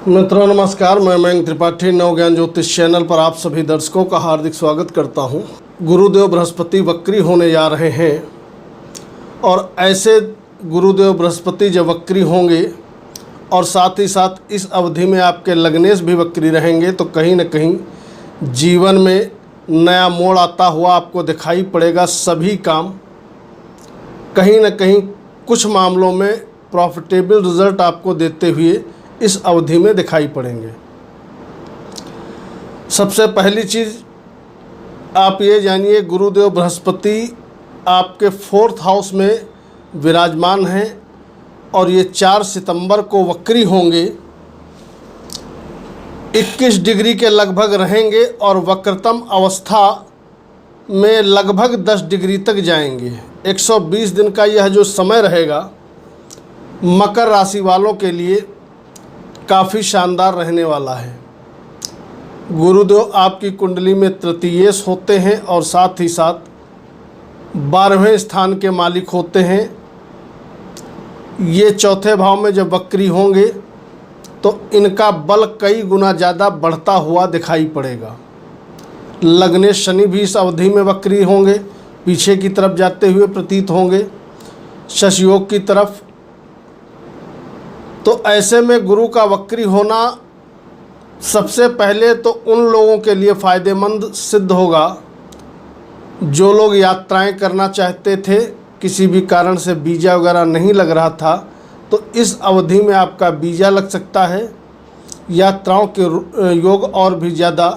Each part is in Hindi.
मित्रों नमस्कार, मैं मयंक त्रिपाठी नवज्ञान ज्योतिष चैनल पर आप सभी दर्शकों का हार्दिक स्वागत करता हूं। गुरुदेव बृहस्पति वक्री होने जा रहे हैं और ऐसे गुरुदेव बृहस्पति जब वक्री होंगे और साथ ही साथ इस अवधि में आपके लग्नेश भी वक्री रहेंगे तो कहीं न कहीं जीवन में नया मोड़ आता हुआ आपको दिखाई पड़ेगा। सभी काम कहीं न कहीं कुछ मामलों में प्रॉफिटेबल रिजल्ट आपको देते हुए इस अवधि में दिखाई पड़ेंगे। सबसे पहली चीज़ आप ये जानिए, गुरुदेव बृहस्पति आपके 4th हाउस में विराजमान हैं और ये 4 सितंबर को वक्री होंगे। 21 डिग्री के लगभग रहेंगे और वक्रतम अवस्था में लगभग 10 डिग्री तक जाएंगे। 120 दिन का यह जो समय रहेगा मकर राशि वालों के लिए काफ़ी शानदार रहने वाला है। गुरुदेव आपकी कुंडली में तृतीयेश होते हैं और साथ ही साथ 12वें स्थान के मालिक होते हैं। ये चौथे भाव में जब वक्री होंगे तो इनका बल कई गुना ज़्यादा बढ़ता हुआ दिखाई पड़ेगा। लग्नेश शनि भी इस अवधि में वक्री होंगे, पीछे की तरफ जाते हुए प्रतीत होंगे शश योग की तरफ। तो ऐसे में गुरु का वक्री होना सबसे पहले तो उन लोगों के लिए फ़ायदेमंद सिद्ध होगा जो लोग यात्राएं करना चाहते थे, किसी भी कारण से वीज़ा वगैरह नहीं लग रहा था, तो इस अवधि में आपका वीज़ा लग सकता है। यात्राओं के योग और भी ज़्यादा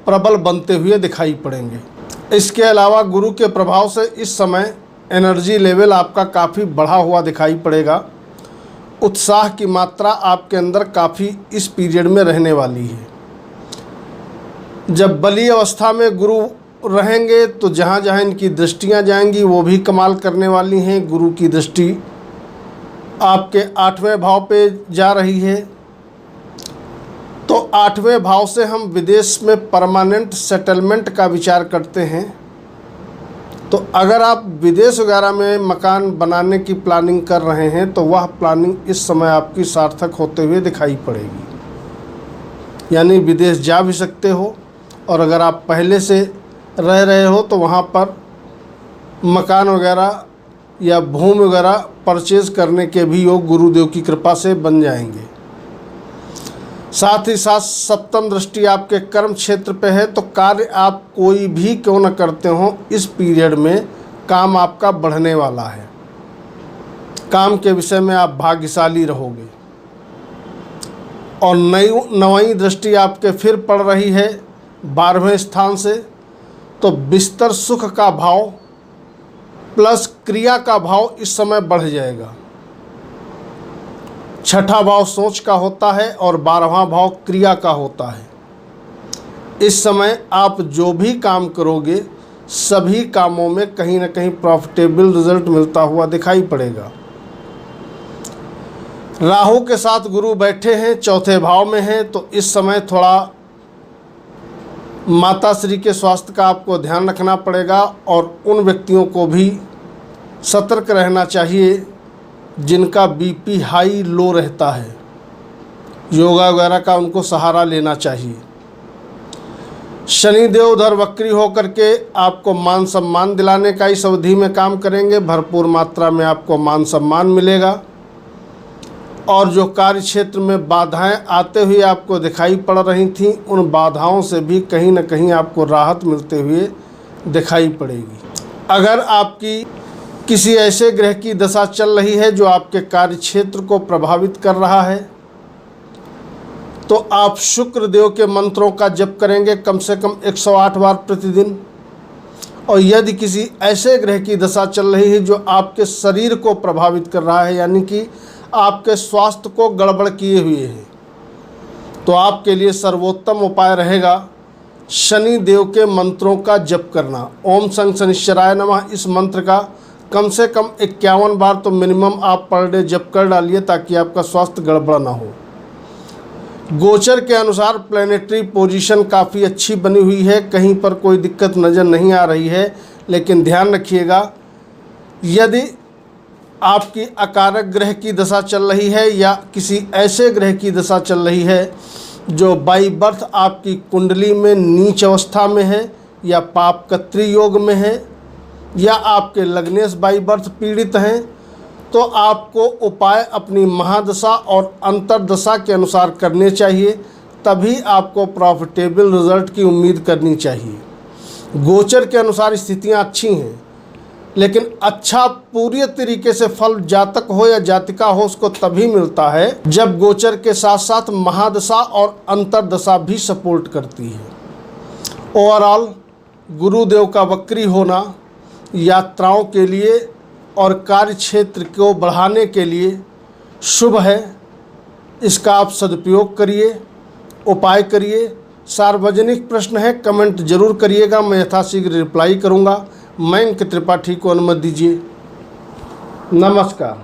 प्रबल बनते हुए दिखाई पड़ेंगे। इसके अलावा गुरु के प्रभाव से इस समय एनर्जी लेवल आपका काफ़ी बढ़ा हुआ दिखाई पड़ेगा। उत्साह की मात्रा आपके अंदर काफ़ी इस पीरियड में रहने वाली है। जब बलीय अवस्था में गुरु रहेंगे तो जहाँ जहाँ इनकी दृष्टियाँ जाएंगी वो भी कमाल करने वाली हैं। गुरु की दृष्टि आपके 8वें भाव पे जा रही है, तो 8वें भाव से हम विदेश में परमानेंट सेटलमेंट का विचार करते हैं। तो अगर आप विदेश वगैरह में मकान बनाने की प्लानिंग कर रहे हैं तो वह प्लानिंग इस समय आपकी सार्थक होते हुए दिखाई पड़ेगी। यानी विदेश जा भी सकते हो और अगर आप पहले से रह रहे हो तो वहाँ पर मकान वगैरह या भूमि वगैरह परचेज़ करने के भी योग गुरुदेव की कृपा से बन जाएंगे। साथ ही साथ 7वीं दृष्टि आपके कर्म क्षेत्र पे है, तो कार्य आप कोई भी क्यों न करते हो इस पीरियड में काम आपका बढ़ने वाला है। काम के विषय में आप भाग्यशाली रहोगे। और 9वीं दृष्टि आपके फिर पड़ रही है 12वें स्थान से, तो बिस्तर सुख का भाव प्लस क्रिया का भाव इस समय बढ़ जाएगा। 6ठा भाव सोच का होता है और 12वां भाव क्रिया का होता है। इस समय आप जो भी काम करोगे सभी कामों में कहीं न कहीं प्रॉफिटेबल रिजल्ट मिलता हुआ दिखाई पड़ेगा। राहु के साथ गुरु बैठे हैं, चौथे भाव में हैं, तो इस समय थोड़ा माता श्री के स्वास्थ्य का आपको ध्यान रखना पड़ेगा और उन व्यक्तियों को भी सतर्क रहना चाहिए जिनका बीपी हाई लो रहता है। योगा वगैरह का उनको सहारा लेना चाहिए। शनिदेव उधर वक्री होकर के आपको मान सम्मान दिलाने का इस अवधि में काम करेंगे। भरपूर मात्रा में आपको मान सम्मान मिलेगा और जो कार्य क्षेत्र में बाधाएं आते हुए आपको दिखाई पड़ रही थीं उन बाधाओं से भी कहीं न कहीं आपको राहत मिलते हुए दिखाई पड़ेगी। अगर आपकी किसी ऐसे ग्रह की दशा चल रही है जो आपके कार्य क्षेत्र को प्रभावित कर रहा है तो आप शुक्र देव के मंत्रों का जप करेंगे कम से कम 108 बार प्रतिदिन। और यदि किसी ऐसे ग्रह की दशा चल रही है जो आपके शरीर को प्रभावित कर रहा है, यानी कि आपके स्वास्थ्य को गड़बड़ किए हुए है, तो आपके लिए सर्वोत्तम उपाय रहेगा शनि देव के मंत्रों का जप करना। ओम शं शनिश्चराय नमः इस मंत्र का कम से कम 51 बार तो मिनिमम आप पर डे जप कर डालिए ताकि आपका स्वास्थ्य गड़बड़ ना हो। गोचर के अनुसार प्लैनेटरी पोजीशन काफ़ी अच्छी बनी हुई है, कहीं पर कोई दिक्कत नज़र नहीं आ रही है। लेकिन ध्यान रखिएगा, यदि आपकी अकारक ग्रह की दशा चल रही है या किसी ऐसे ग्रह की दशा चल रही है जो बाई बर्थ आपकी कुंडली में नीच अवस्था में है या पापकत्री योग में है या आपके लग्नेश बाई बर्थ पीड़ित हैं, तो आपको उपाय अपनी महादशा और अंतर्दशा के अनुसार करने चाहिए, तभी आपको प्रॉफिटेबल रिजल्ट की उम्मीद करनी चाहिए। गोचर के अनुसार स्थितियां अच्छी हैं, लेकिन अच्छा पूरी तरीके से फल जातक हो या जातिका हो उसको तभी मिलता है जब गोचर के साथ साथ महादशा और अंतर्दशा भी सपोर्ट करती है। ओवरऑल गुरुदेव का वक्री होना यात्राओं के लिए और कार्य क्षेत्र को बढ़ाने के लिए शुभ है। इसका आप सदुपयोग करिए, उपाय करिए। सार्वजनिक प्रश्न है, कमेंट जरूर करिएगा, मैं यथाशीघ्र रिप्लाई करूंगा। मैं इनके त्रिपाठी को अनुमति दीजिए। नमस्कार।